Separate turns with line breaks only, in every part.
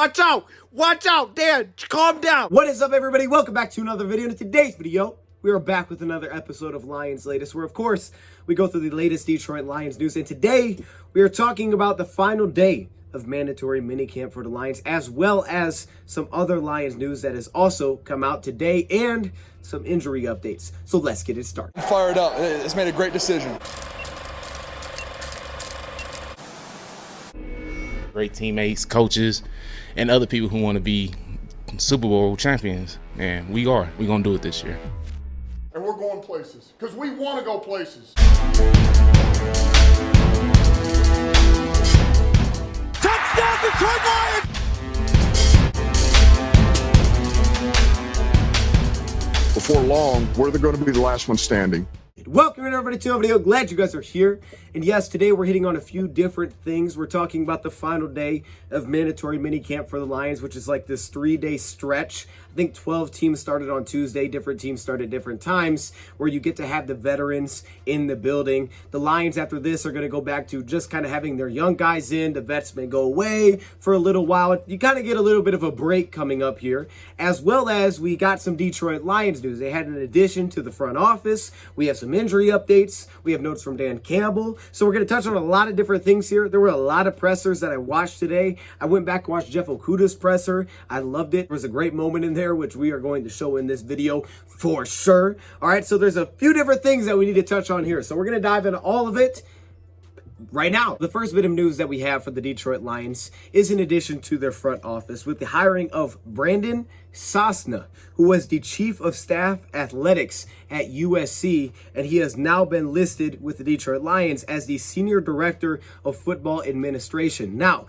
Watch out! Watch out! Dan, calm down! What is up, everybody? Welcome back to another video. In today's video, we are back with another episode of Lions Latest, where, of course, we go through the latest Detroit Lions news. And today, we are talking about the final day of mandatory minicamp for the Lions, as well as some other Lions news that has also come out today and some injury updates. So let's get it started.
Fired up. It's made a great decision.
Great teammates, coaches, and other people who want to be Super Bowl champions. And we are. We're going to do it this year.
And we're going places because we want to go places.
Touchdown, Detroit Lions!
Before long, we're going to be the last one standing.
Welcome everybody to a video. Glad you guys are here. And yes, today we're hitting on a few different things. We're talking about the final day of mandatory minicamp for the Lions, which is like this 3-day stretch. I think 12 teams started on Tuesday. Different teams start at different times, where you get to have the veterans in the building. The Lions after this are going to go back to just kind of having their young guys in. The vets may go away for a little while. You kind of get a little bit of a break coming up here, as well as we got some Detroit Lions news. They had an addition to the front office. We have some injury updates. We have notes from Dan Campbell. So we're going to touch on a lot of different things here. There were a lot of pressers that I watched today. I went back and watched Jeff Okudah's presser. I loved it. There was a great moment in there, which we are going to show in this video for sure. All right, so there's a few different things that we need to touch on here. So we're going to dive into all of it right now. The first bit of news that we have for the Detroit Lions is in addition to their front office with the hiring of Brandon Sosna, who was the chief of staff athletics at USC, and he has now been listed with the Detroit Lions as the senior director of football administration. Now,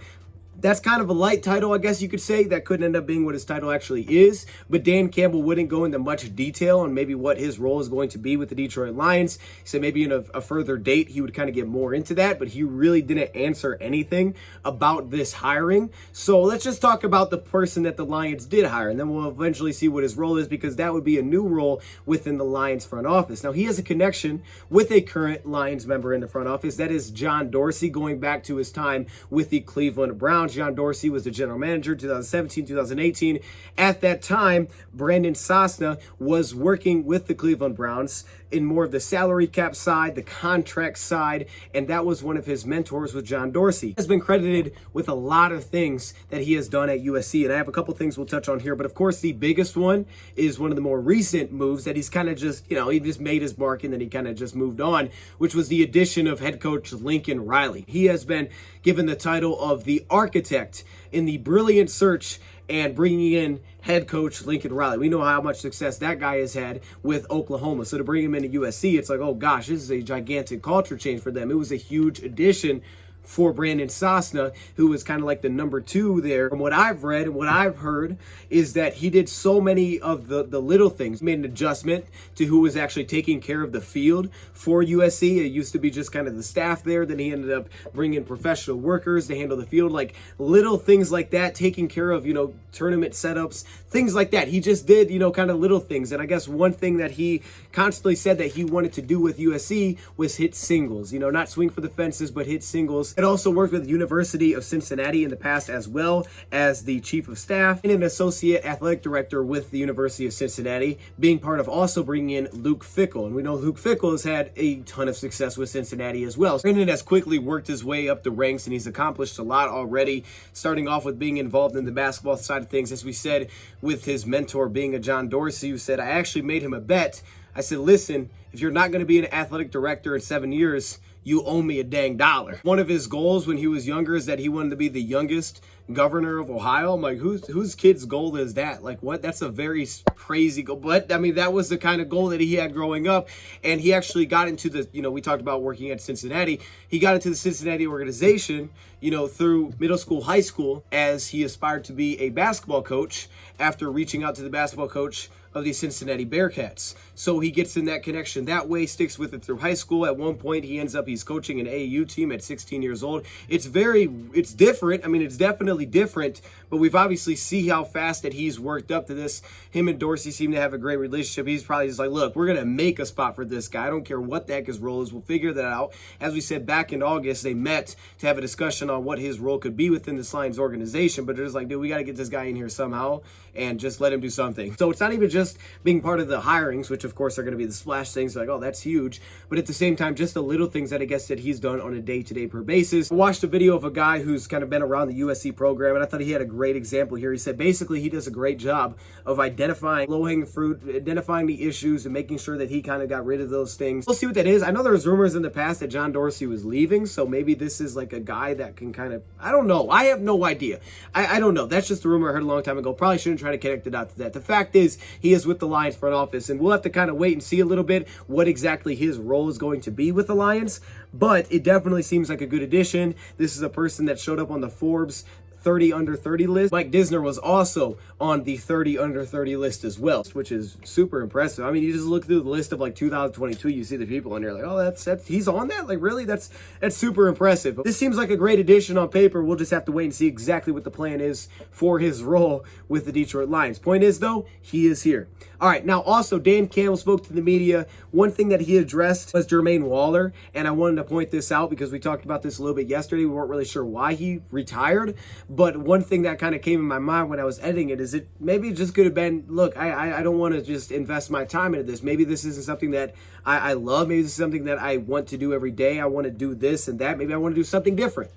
that's kind of a light title, I guess you could say. That could end up being what his title actually is. But Dan Campbell wouldn't go into much detail on maybe what his role is going to be with the Detroit Lions. He said maybe in a further date, he would kind of get more into that. But he really didn't answer anything about this hiring. So let's just talk about the person that the Lions did hire. And then we'll eventually see what his role is, because that would be a new role within the Lions front office. Now, he has a connection with a current Lions member in the front office. That is John Dorsey, going back to his time with the Cleveland Browns. John Dorsey was the general manager 2017, 2018. At that time, Brandon Sosna was working with the Cleveland Browns in more of the salary cap side, the contract side, and that was one of his mentors with John Dorsey. He has been credited with a lot of things that he has done at USC, and I have a couple things we'll touch on here, but of course the biggest one is one of the more recent moves that he's kind of just, he just made his mark and then he kind of just moved on, which was the addition of head coach Lincoln Riley. He has been given the title of the architect in the brilliant search and bringing in head coach Lincoln Riley. We know how much success that guy has had with Oklahoma. So to bring him into USC, it's like, oh gosh, this is a gigantic culture change for them. It was a huge addition for Brandon Sosna, who was kind of like the number 2 there. From what I've read and what I've heard is that he did so many of the little things. He made an adjustment to who was actually taking care of the field for USC. It used to be just kind of the staff there. Then he ended up bringing professional workers to handle the field, like little things like that, taking care of, tournament setups, things like that. He just did, kind of little things. And I guess one thing that he constantly said that he wanted to do with USC was hit singles, not swing for the fences, but hit singles. It also worked with the University of Cincinnati in the past, as well as the chief of staff and an associate athletic director with the University of Cincinnati, being part of also bringing in Luke Fickell. And we know Luke Fickell has had a ton of success with Cincinnati as well. Brandon has quickly worked his way up the ranks, and he's accomplished a lot already, starting off with being involved in the basketball side of things, as we said, with his mentor being a John Dorsey, who said, I actually made him a bet. I said, listen, if you're not going to be an athletic director in 7 years, you owe me a dang dollar. One of his goals when he was younger is that he wanted to be the youngest governor of Ohio. I'm like, whose kid's goal is that? Like, what? That's a very crazy goal. But I mean, that was the kind of goal that he had growing up. And he actually got into the, we talked about working at Cincinnati. He got into the Cincinnati organization, through middle school, high school, as he aspired to be a basketball coach after reaching out to the basketball coach of the Cincinnati Bearcats. So he gets in that connection that way, sticks with it through high school. At one point, he's coaching an AAU team at 16 years old. It's different. I mean, it's definitely entirely different, but we've obviously see how fast that he's worked up to this. Him and Dorsey seem to have a great relationship. He's probably just like, look, we're going to make a spot for this guy. I don't care what the heck his role is. We'll figure that out. As we said back in August, they met to have a discussion on what his role could be within this Lions organization, but they're just like, dude, we got to get this guy in here somehow and just let him do something. So it's not even just being part of the hirings, which of course are going to be the splash things, like, oh, that's huge, but at the same time, just the little things that I guess that he's done on a day-to-day per basis. I watched a video of a guy who's kind of been around the USC program, and I thought he had a great example here. He said basically he does a great job of identifying low-hanging fruit, identifying the issues, and making sure that he kind of got rid of those things. We'll see what that is. I know there was rumors in the past that John Dorsey was leaving, so maybe this is like a guy that can kind of, I don't know. I have no idea. I don't know. That's just a rumor I heard a long time ago. Probably shouldn't try to connect it out to that. The fact is, he is with the Lions front office, and we'll have to kind of wait and see a little bit what exactly his role is going to be with the Lions, but it definitely seems like a good addition. This is a person that showed up on the Forbes 30 under 30 list. Mike Disner was also on the 30 under 30 list as well, which is super impressive. I mean, you just look through the list of like 2022, you see the people in there like, oh, that's he's on that? Like, really? That's super impressive. This seems like a great addition on paper. We'll just have to wait and see exactly what the plan is for his role with the Detroit Lions. Point is, though, he is here. All right, now also Dan Campbell spoke to the media. One thing that he addressed was Jermaine Waller, and I wanted to point this out because we talked about this a little bit yesterday. We weren't really sure why he retired, but one thing that kind of came in my mind when I was editing it is it maybe just could have been, look, I don't want to just invest my time into this. Maybe this isn't something that I love. Maybe this is something that I want to do every day. I want to do this and that. Maybe I want to do something different.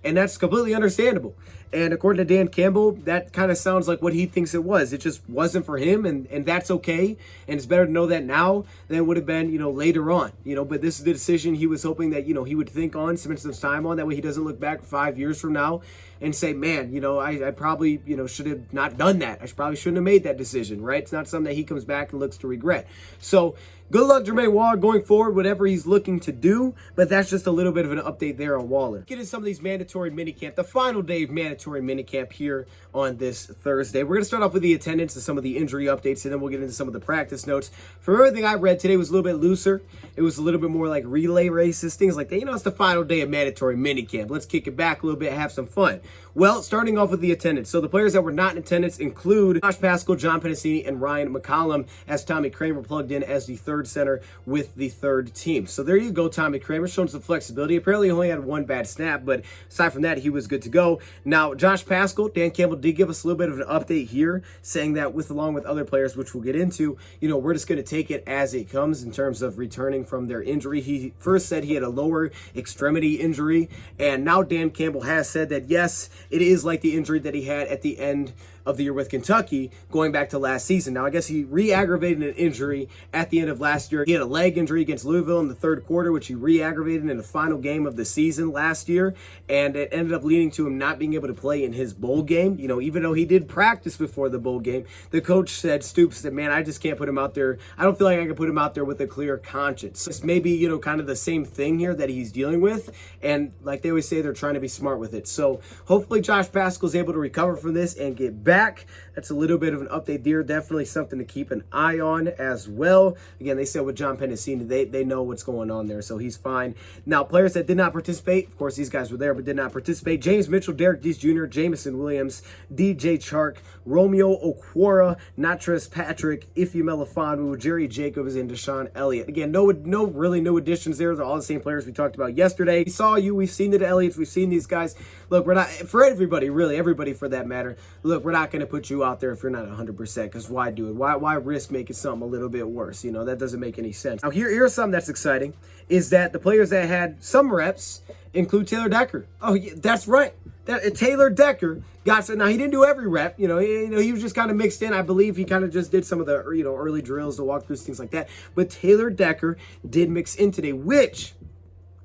And that's completely understandable. And according to Dan Campbell, that kind of sounds like what he thinks it was. It just wasn't for him, and that's okay. And it's better to know that now than it would have been, later on. But this is the decision he was hoping that, he would think on, spend some time on. That way he doesn't look back 5 years from now and say, man, I probably, should have not done that. I probably shouldn't have made that decision, right? It's not something that he comes back and looks to regret. So good luck, Jermaine Waller, going forward, whatever he's looking to do. But that's just a little bit of an update there on Waller. Get into some of these mandatory minicamp, the final day of mandatory minicamp here on this Thursday. We're going to start off with the attendance and some of the injury updates, and then we'll get into some of the practice notes. From everything I read today, was a little bit looser. It was a little bit more like relay races, things like that. It's the final day of mandatory minicamp. Let's kick it back a little bit, have some fun. Well, starting off with the attendance. So the players that were not in attendance include Josh Paschal, John Pennicini, and Ryan McCollum, as Tommy Kramer plugged in as the third center with the third team. So there you go, Tommy Kramer showing some flexibility. Apparently he only had one bad snap, but aside from that, he was good to go. Now, Josh Paschal, Dan Campbell did give us a little bit of an update here, saying that along with other players, which we'll get into, we're just going to take it as it comes in terms of returning from their injury. He first said he had a lower extremity injury, and now Dan Campbell has said that, yes, it is like the injury that he had at the end of the year with Kentucky, going back to last season. Now, I guess he re-aggravated an injury at the end of last year. He had a leg injury against Louisville in the third quarter, which he re-aggravated in the final game of the season last year, and it ended up leading to him not being able to play in his bowl game. Even though he did practice before the bowl game, the coach said, Stoops said, man, I just can't put him out there. I don't feel like I can put him out there with a clear conscience. It's maybe, kind of the same thing here that he's dealing with, and like they always say, they're trying to be smart with it. So hopefully Josh Paschal is able to recover from this and get back. That's a little bit of an update there. Definitely something to keep an eye on as well. Again, they said with John Pennicini, they know what's going on there, so he's fine. Now, players that did not participate, of course, these guys were there but did not participate: James Mitchell, Derek Dees Jr., Jameson Williams, DJ Chark, Romeo Okwara, Natrez Patrick, Ife Melifonwu, Jerry Jacobs, and Deshaun Elliott. Again, no really new additions there. They're all the same players we talked about yesterday. We saw you. We've seen the Elliott's. We've seen these guys. Look, we're not, for everybody, really, everybody for that matter, look, we're not going to put you out there if you're not 100%, because why do it? Why risk making something a little bit worse? That doesn't make any sense. Now, here's something that's exciting, is that the players that had some reps include Taylor Decker. Oh, yeah, that's right. Taylor Decker got some. Now, he didn't do every rep. He was just kind of mixed in. I believe he kind of just did some of the, early drills, the walkthroughs, things like that. But Taylor Decker did mix in today, which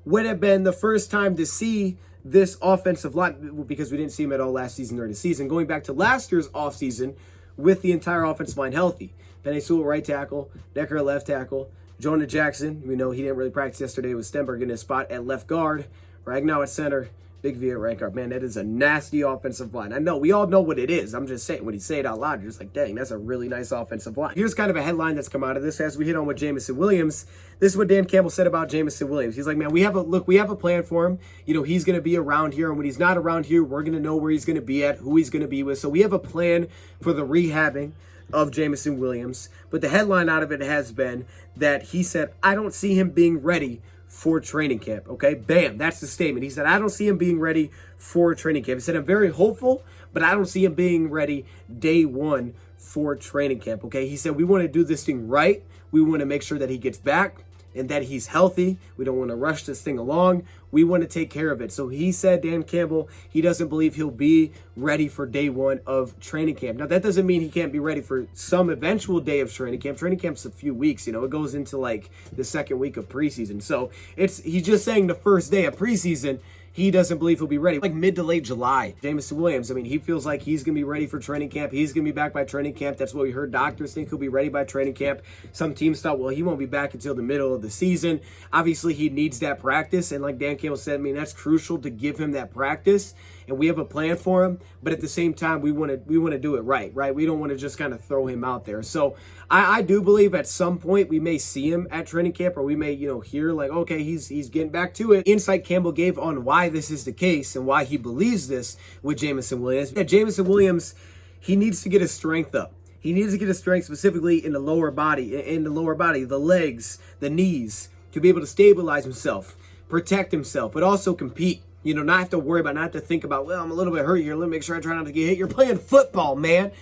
would have been the first time to see this offensive line, because we didn't see him at all last season during the season, going back to last year's offseason with the entire offensive line healthy. Penei Sewell, right tackle, Decker at left tackle, Jonah Jackson, we know he didn't really practice yesterday with Stenberg in his spot at left guard, Ragnow at center, Big V at rank up. Man, that is a nasty offensive line. I know, we all know what it is. I'm just saying, when you say it out loud, you're just like, dang, that's a really nice offensive line. Here's kind of a headline that's come out of this as we hit on with Jameson Williams. This is what Dan Campbell said about Jameson Williams. He's like, man, we have a plan for him. You know, he's going to be around here, and when he's not around here, we're going to know where he's going to be at, who he's going to be with. So we have a plan for the rehabbing of Jameson Williams. But the headline out of it has been that he said, I don't see him being ready for training camp. Okay, bam, that's the statement. He said, I don't see him being ready for training camp. He said, I'm very hopeful, but I don't see him being ready day one for training camp. Okay, he said, we want to do this thing right. We want to make sure that he gets back and that he's healthy. We don't want to rush this thing along. We want to take care of it. So he said, Dan Campbell, he doesn't believe he'll be ready for day one of training camp. Now, that doesn't mean he can't be ready for some eventual day of training camp. Training camp's a few weeks, you know, it goes into like the second week of preseason. So he's just saying the first day of preseason, he doesn't believe he'll be ready. Like mid to late July. Jameson Williams, I mean, he feels like he's going to be ready for training camp. He's going to be back by training camp. That's what we heard. Doctors think he'll be ready by training camp. Some teams thought, well, he won't be back until the middle of the season. Obviously, he needs that practice. And like Dan Campbell said, I mean, that's crucial to give him that practice. And we have a plan for him. But at the same time, we want to do it right? We don't want to just kind of throw him out there. So I do believe at some point we may see him at training camp, or we may, you know, hear like, okay, he's getting back to it. Insight Campbell gave on why this is the case and why he believes this with Jameson Williams. That Jameson Williams, he needs to get his strength up. He needs to get his strength specifically in the lower body, the legs, the knees, to be able to stabilize himself, protect himself, but also compete. You know, not have to worry about, not have to think about, well, I'm a little bit hurt here. Let me make sure I try not to get hit. You're playing football, man.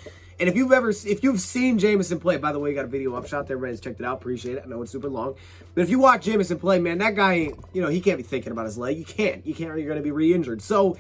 And if you've seen Jameson play, by the way, you got a video up shot there. Everybody's checked it out. Appreciate it. I know it's super long. But if you watch Jameson play, man, that guy ain't, you know, he can't be thinking about his leg. You can't, or you're going to be re-injured. So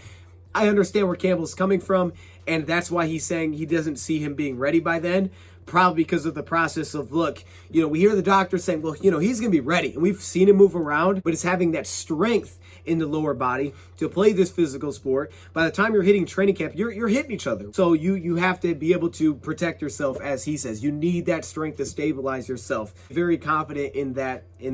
I understand where Campbell's coming from. And that's why he's saying he doesn't see him being ready by then. Probably because of the process of, look, you know, we hear the doctor saying, well, you know, he's going to be ready. And we've seen him move around, but it's having that strength in the lower body to play this physical sport. By the time you're hitting training camp, you're hitting each other. So you have to be able to protect yourself, as he says. You need that strength to stabilize yourself. Very confident in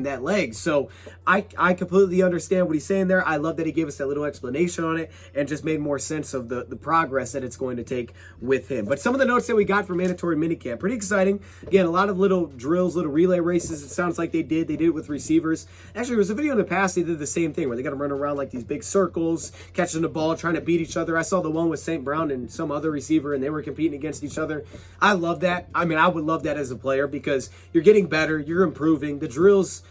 that leg. So I completely understand what he's saying there. I love that he gave us that little explanation on it and just made more sense of the progress that it's going to take with him. But some of the notes that we got from mandatory minicamp, pretty exciting. Again, a lot of little drills, little relay races. It sounds like they did it with receivers. Actually, there was a video in the past they did the same thing where they got to run around like these big circles, catching the ball, trying to beat each other. I saw the one with St. Brown and some other receiver, and they were competing against each other. I love that. I mean, I would love that as a player because you're getting better, you're improving. The drills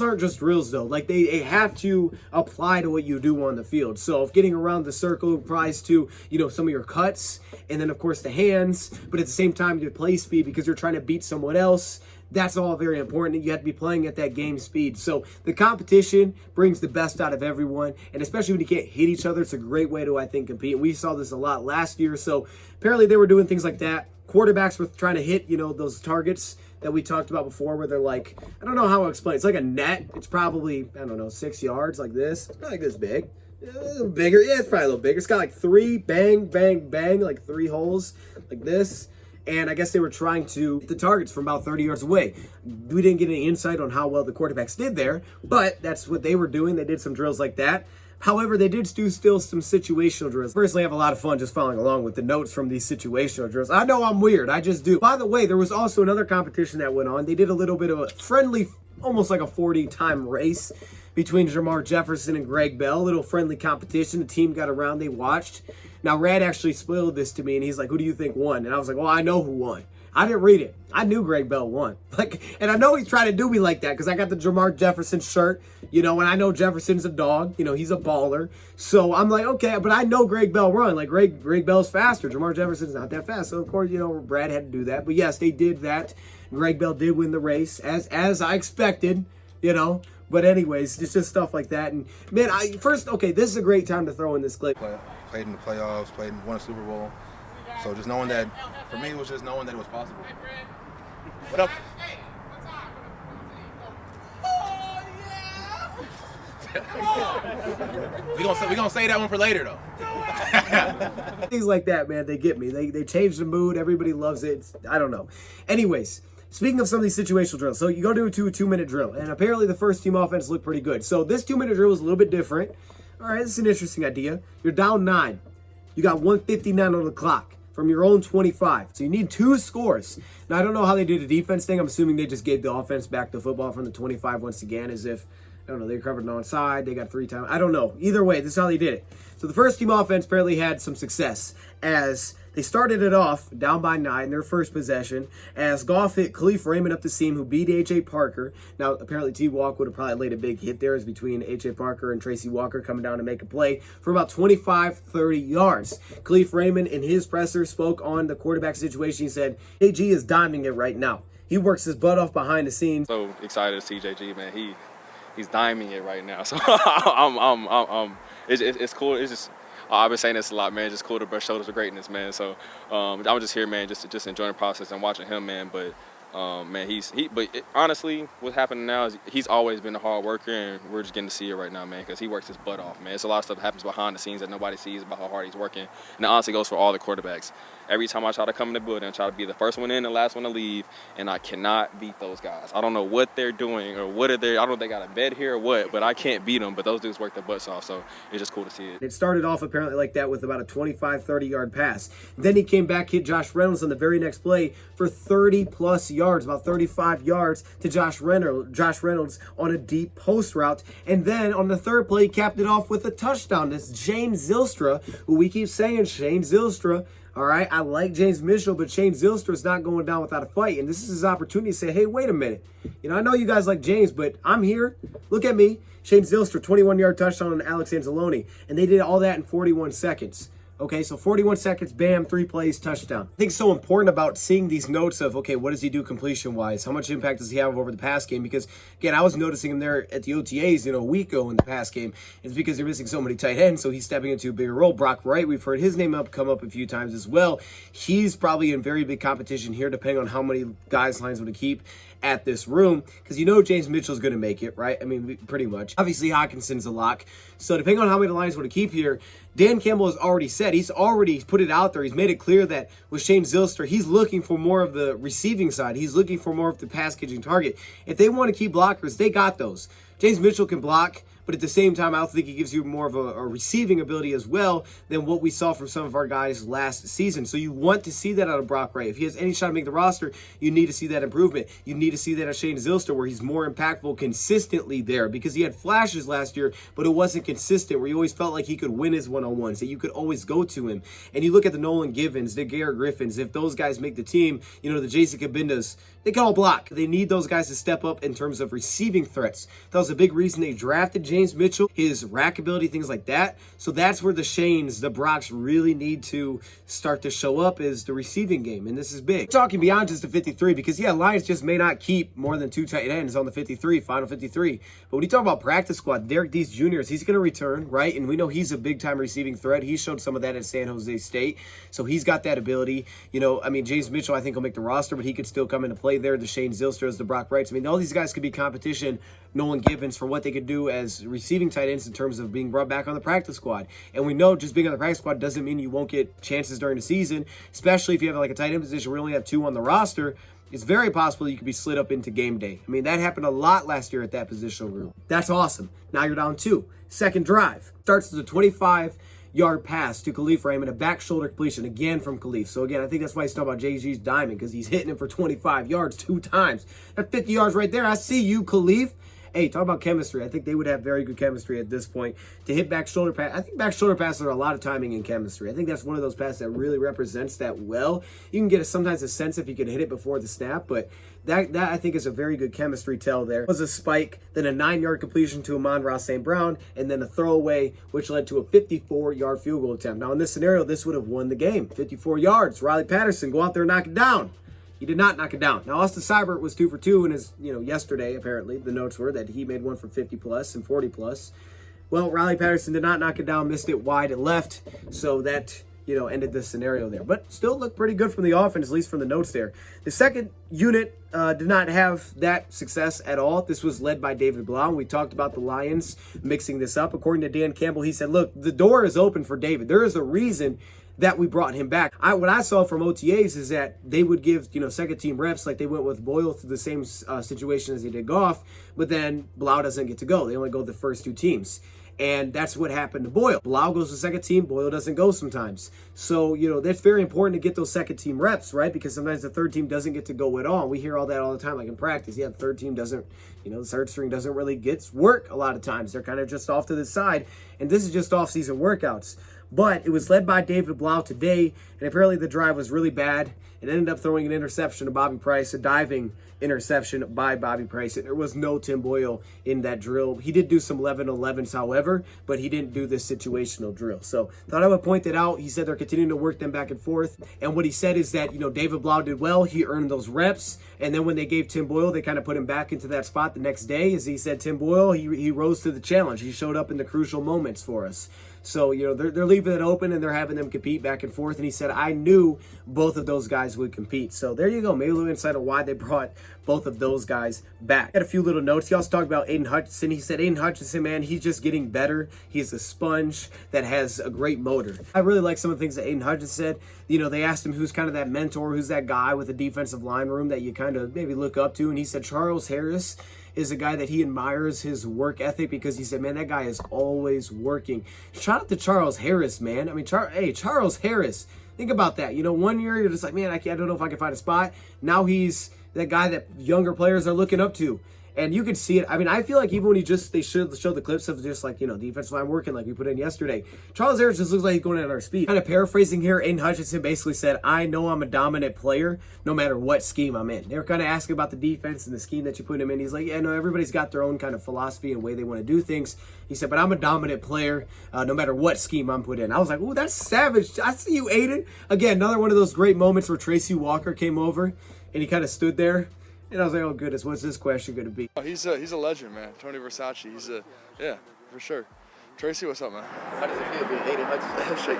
aren't just drills, though. Like, they have to apply to what you do on the field. So if getting around the circle applies to, you know, some of your cuts, and then, of course, the hands, but at the same time, your play speed because you're trying to beat someone else, that's all very important. You have to be playing at that game speed. So the competition brings the best out of everyone, and especially when you can't hit each other, it's a great way to, I think, compete. And we saw this a lot last year. So apparently they were doing things like that. Quarterbacks were trying to hit, you know, those targets that we talked about before where they're like, I don't know how to explain. It's like a net. It's probably, I don't know, 6 yards like this. It's not like this big. A little bigger. Yeah, it's probably a little bigger. It's got like 3 bang, bang, bang, like 3 holes like this. And I guess they were trying to hit the targets from about 30 yards away. We didn't get any insight on how well the quarterbacks did there, but that's what they were doing. They did some drills like that. However, they did do still some situational drills. Personally, I have a lot of fun just following along with the notes from these situational drills. I know I'm weird. I just do. By the way, there was also another competition that went on. They did a little bit of a friendly, almost like a 40-time race between Jamar Jefferson and Greg Bell. A little friendly competition. The team got around. They watched. Now, Rad actually spoiled this to me, and he's like, who do you think won? And I was like, well, I know who won. I didn't read it. I knew Greg Bell won. And I know he's trying to do me like that because I got the Jamar Jefferson shirt, you know, and I know Jefferson's a dog. You know, he's a baller. So I'm like, okay, but I know Greg Bell won. Like, Greg Bell's faster. Jamar Jefferson's not that fast. So, of course, you know, Brad had to do that. But, yes, they did that. Greg Bell did win the race, as I expected, you know. But anyways, it's just stuff like that. And, man, this is a great time to throw in this clip.
Played in the playoffs, won a Super Bowl. So just knowing that, for me, it was just knowing that it was possible. What up? We gonna say that one for later, though.
Things like that, man, they get me. They change the mood. Everybody loves it. I don't know. Anyways, speaking of some of these situational drills, so you go to a 2-minute drill, and apparently the first team offense looked pretty good. So this 2-minute drill was a little bit different. All right, this is an interesting idea. You're down 9. You got 1:59 on the clock from your own 25. So you need 2 scores. Now, I don't know how they did the defense thing. I'm assuming they just gave the offense back the football from the 25 once again, as if, I don't know, they recovered an onside, they got 3 times. I don't know. Either way, this is how they did it. So the first team offense apparently had some success as they started it off down by 9, their first possession, as Goff hit Khalif Raymond up the seam, who beat A.J. Parker. Now, apparently T-Walk would have probably laid a big hit there, as between A.J. Parker and Tracy Walker coming down to make a play for about 25, 30 yards. Khalif Raymond, in his presser, spoke on the quarterback situation. He said, AG is diming it right now. He works his butt off behind the scenes.
So excited to see JG, man. He's diming it right now. So it's cool. It's just, I've been saying this a lot, man. Just cool to brush shoulders with greatness, man. So I'm just here, man, just enjoying the process and watching him, man. But man, honestly, what's happening now is he's always been a hard worker, and we're just getting to see it right now, man, because he works his butt off, man. It's a lot of stuff that happens behind the scenes that nobody sees about how hard he's working, and it honestly goes for all the quarterbacks. Every time I try to come in the building, I try to be the first one in, the last one to leave, and I cannot beat those guys. I don't know what they're doing or what are they. I don't know if they got a bed here or what, but I can't beat them. But those dudes work their butts off, so it's just cool to see it.
It started off apparently like that with about a 25, 30-yard pass. Then he came back, hit Josh Reynolds on the very next play for 30-plus yards, about 35 yards to Josh Reynolds on a deep post route. And then on the third play, he capped it off with a touchdown. That's Shane Zylstra, who we keep saying, Shane Zylstra. All right, I like James Mitchell, but Shane Zylstra is not going down without a fight. And this is his opportunity to say, hey, wait a minute. You know, I know you guys like James, but I'm here. Look at me. Shane Zylstra, 21-yard touchdown on Alex Anzalone. And they did all that in 41 seconds. Okay, so 41 seconds, bam, 3 plays, touchdown. I think it's so important about seeing these notes of, okay, what does he do completion-wise? How much impact does he have over the pass game? Because, again, I was noticing him there at the OTAs, a week ago in the pass game. It's because they're missing so many tight ends, so he's stepping into a bigger role. Brock Wright, we've heard his name come up a few times as well. He's probably in very big competition here, depending on how many guys Lions want to keep at this room, because James Mitchell's going to make it, right? I mean, pretty much. Obviously, Hawkinson's a lock. So depending on how many Lions want to keep here, Dan Campbell has already said, he's already put it out there. He's made it clear that with Shane Zylstra, he's looking for more of the receiving side. He's looking for more of the pass catching target. If they want to keep blockers, they got those. James Mitchell can block, but at the same time, I also think he gives you more of a receiving ability as well than what we saw from some of our guys last season. So you want to see that out of Brock Wright. If he has any shot to make the roster, you need to see that improvement. You need to see that at Shane Zylstra, where he's more impactful consistently there, because he had flashes last year, but it wasn't consistent, where he always felt like he could win his one-on-ones, that you could always go to him. And you look at the Nolan Givens, the Garrett Griffins, if those guys make the team, the Jason Cabindas, they can all block. They need those guys to step up in terms of receiving threats. That was a big reason they drafted James Mitchell, his rack ability, things like that. So that's where the Shanes, the Brocks really need to start to show up, is the receiving game. And this is big. We're talking beyond just the 53, because Lions just may not keep more than 2 tight ends on the 53, final 53. But when you talk about practice squad, Derek Deese Jr., he's going to return, right? And we know he's a big-time receiving threat. He showed some of that at San Jose State. So he's got that ability. James Mitchell, I think, will make the roster, but he could still come into play there. The Shane Zylstras, the Brock Wrights. All these guys could be competition, Nolan Givens, for what they could do as receiving tight ends in terms of being brought back on the practice squad. And we know just being on the practice squad doesn't mean you won't get chances during the season, especially if you have like a tight end position where we only have 2 on the roster. It's very possible you could be slid up into game day. That happened a lot last year at that positional group. That's awesome. Now you're down 2. Second drive. Starts with a 25-yard pass to Khalif Raymond, a back shoulder completion again from Khalif. So again, I think that's why he's talking about JG's diamond, because he's hitting him for 25 yards 2 times. That's 50 yards right there. I see you, Khalif. Hey, talk about chemistry. I think they would have very good chemistry at this point to hit back shoulder pass. I think back shoulder passes are a lot of timing and chemistry. I think that's one of those passes that really represents that well. You can get sometimes a sense if you can hit it before the snap, but that I think is a very good chemistry tell there. It was a spike, then a 9-yard completion to Amon-Ra St. Brown, and then a throwaway, which led to a 54-yard field goal attempt. Now, in this scenario, this would have won the game. 54 yards. Riley Patterson, go out there and knock it down. He did not knock it down. Now, Austin Seibert was 2 for 2 in his, yesterday, apparently. The notes were that he made one for 50-plus and 40-plus. Well, Riley Patterson did not knock it down, missed it wide and left. So that, ended this scenario there. But still looked pretty good from the offense, at least from the notes there. The second unit did not have that success at all. This was led by David Blau. We talked about the Lions mixing this up. According to Dan Campbell, he said, look, the door is open for David. There is a reason that we brought him back. What I saw from OTAs is that they would give, second team reps, like they went with Boyle through the same situation as they did Goff, but then Blau doesn't get to go. They only go the first 2 teams. And that's what happened to Boyle. Blau goes to second team, Boyle doesn't go sometimes. So, you know, that's very important to get those second team reps, right? Because sometimes the third team doesn't get to go at all. We hear all that all the time, like in practice. Yeah, the third team doesn't, you know, the third string doesn't really get work a lot of times. They're kind of just off to the side. And this is just off-season workouts. But it was led by David Blau today, and apparently the drive was really bad. It ended up throwing an interception to Bobby Price, a diving interception by Bobby Price. There was no Tim Boyle in that drill. He did do some 11-11s, however, but he didn't do this situational drill. So thought I would point that out. He said they're continuing to work them back and forth. And what he said is that, you know, David Blau did well. He earned those reps. And then when they gave Tim Boyle, they kind of put him back into that spot the next day. As he said, Tim Boyle, he rose to the challenge. He showed up in the crucial moments for us. So, you know, they're leaving it open and they're having them compete back and forth. And he said, I knew both of those guys would compete. So there you go. Maybe a little insight on why they brought both of those guys back. Had a few little notes. He also talked about Aiden Hutchinson. He said, Aiden Hutchinson, man, he's just getting better. He's a sponge that has a great motor. I really like some of the things that Aiden Hutchinson said. You know, they asked him who's kind of that mentor, who's that guy with the defensive line room that you kind of maybe look up to. And he said Charles Harris is a guy that he admires his work ethic, because he said, man, that guy is always working. Shout out to Charles Harris, man. I mean, Charles Harris, think about that. You know, one year you're just like, man, I don't know if I can find a spot. Now he's that guy that younger players are looking up to. And you can see it. I mean, I feel like even when they show the clips of just like, you know, defensive line working like we put in yesterday, Charles Harris just looks like he's going at our speed. Kind of paraphrasing here, Aiden Hutchinson basically said, I know I'm a dominant player no matter what scheme I'm in. They were kind of asking about the defense and the scheme that you put him in. He's like, yeah, no, everybody's got their own kind of philosophy and way they want to do things. He said, but I'm a dominant player no matter what scheme I'm put in. I was like, oh, that's savage. I see you, Aiden. Again, another one of those great moments where Tracy Walker came over and he kind of stood there. And I was like, oh, goodness, what's this question going to be?
He's a legend, man. Tony Versace. Yeah, for sure. Tracy, what's up, man?
How does it feel being Aiden Hutchinson?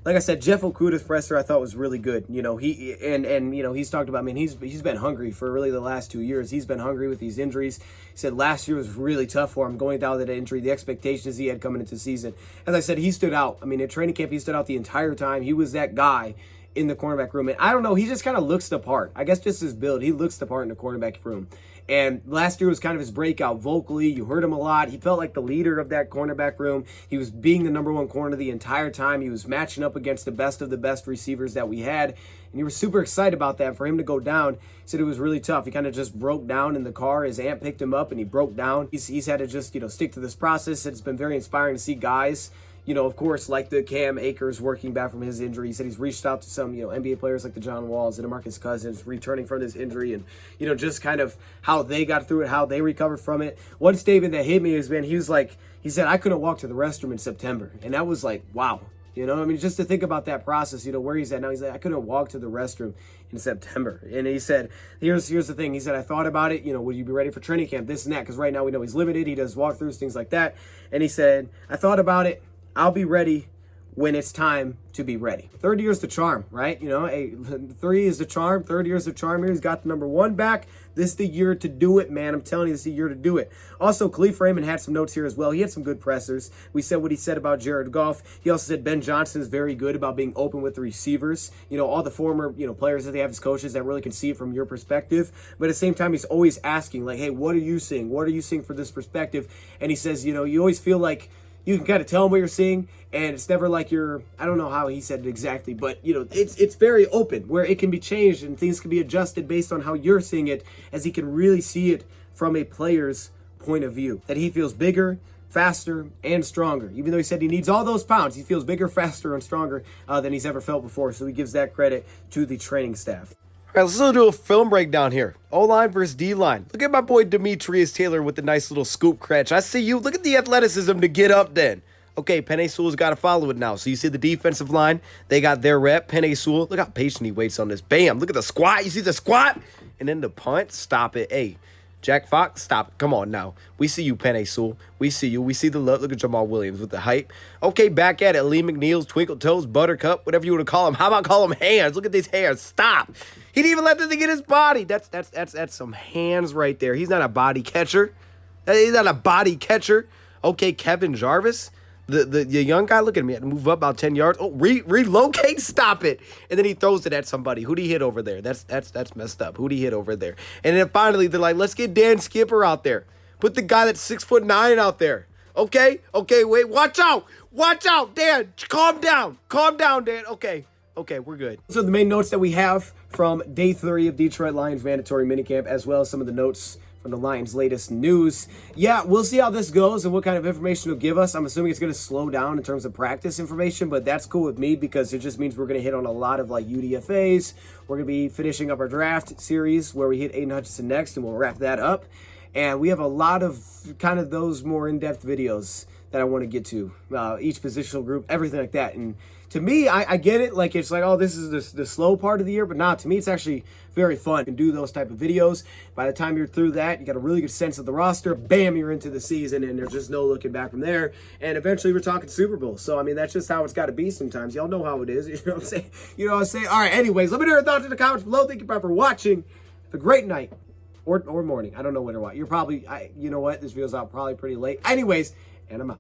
Like I said, Jeff Okudah's presser I thought was really good. You know, he you know, he's talked about, I mean, he's been hungry for really the last 2 years. He's been hungry with these injuries. He said last year was really tough for him going down with that injury, the expectations he had coming into the season. As I said, he stood out. I mean, at training camp, he stood out the entire time. He was that guy in the cornerback room. And I don't know, he just kind of looks the part. I guess just his build, he looks the part in the cornerback room. And last year was kind of his breakout vocally. You heard him a lot. He felt like the leader of that cornerback room. He was being the number one corner the entire time. He was matching up against the best of the best receivers that we had. And he was super excited about that. For him to go down, he said it was really tough. He kind of just broke down in the car. His aunt picked him up and he broke down. He's had to just, you know, stick to this process. It's been very inspiring to see guys, you know, of course, like the Cam Akers working back from his injury. He said he's reached out to some, you know, NBA players like the John Walls and DeMarcus Cousins returning from this injury, and, you know, just kind of how they got through it, how they recovered from it. One statement that hit me is, man, he said, I couldn't walk to the restroom in September. And that was like, wow. You know, I mean, just to think about that process, you know, where he's at now. He's like, I couldn't walk to the restroom in September. And he said, here's the thing. He said, I thought about it. You know, will you be ready for training camp? This and that. Because right now we know he's limited. He does walkthroughs, things like that. And he said, I thought about it. I'll be ready when it's time to be ready. Third year's the charm, right? You know, 3 is the charm. Third year's the charm here. He's got the number 1 back. This is the year to do it, man. I'm telling you, this is the year to do it. Also, Khalif Raymond had some notes here as well. He had some good pressers. We said what he said about Jared Goff. He also said Ben Johnson is very good about being open with the receivers. You know, all the former, you know, players that they have as coaches that really can see it from your perspective. But at the same time, he's always asking, like, hey, what are you seeing? What are you seeing for this perspective? And he says, you know, you always feel like you can kind of tell him what you're seeing, and it's never like I don't know how he said it exactly, but, you know, it's very open, where it can be changed and things can be adjusted based on how you're seeing it, as he can really see it from a player's point of view. That he feels bigger, faster, and stronger. Even though he said he needs all those pounds, he feels bigger, faster, and stronger than he's ever felt before, so he gives that credit to the training staff. All right, let's do a film breakdown here. O-line versus D-line. Look at my boy Demetrius Taylor with the nice little scoop catch. I see you. Look at the athleticism to get up then. Okay, Penei Sewell's got to follow it now. So you see the defensive line. They got their rep. Penei Sewell. Look how patient he waits on this. Bam. Look at the squat. You see the squat? And then the punt. Stop it. Hey, Jack Fox, stop it. Come on now. We see you, Penei Sewell. We see you. We see the love. Look at Jamal Williams with the hype. Okay, back at it. Lee McNeil's, Twinkle Toes, Buttercup, whatever you want to call him. How about call him hands? Look at these hands. Stop. He didn't even let the thing in his body. That's some hands right there. He's not a body catcher. He's not a body catcher. Okay, Kevin Jarvis. The young guy, look at me, had to move up about 10 yards. Oh, relocate, stop it. And then he throws it at somebody. Who'd he hit over there? That's messed up. Who'd he hit over there? And then finally, they're like, let's get Dan Skipper out there. Put the guy that's 6'9" out there. Okay? Okay, wait. Watch out. Watch out, Dan. Calm down. Calm down, Dan. Okay. Okay, we're good. So the main notes that we have from day 3 of Detroit Lions mandatory minicamp, as well as some of the notes from the Lions' latest news. Yeah, we'll see how this goes and what kind of information it'll give us. I'm assuming it's going to slow down in terms of practice information, but that's cool with me because it just means we're going to hit on a lot of like UDFAs. We're going to be finishing up our draft series where we hit Aiden Hutchinson next, and we'll wrap that up. And we have a lot of kind of those more in-depth videos that I want to get to, each positional group, everything like that. And to me, I get it. Like, it's like, oh, this is the slow part of the year. But nah, to me, it's actually very fun. You can do those type of videos. By the time you're through that, you got a really good sense of the roster. Bam, you're into the season, and there's just no looking back from there. And eventually, we're talking Super Bowl. So, I mean, that's just how it's got to be sometimes. Y'all know how it is. You know what I'm saying? You know what I'm saying? All right, anyways, let me know your thoughts in the comments below. Thank you for watching. Have a great night. Or morning. I don't know when or what. You're probably, you know what? This video's out probably pretty late. Anyways, and I'm out.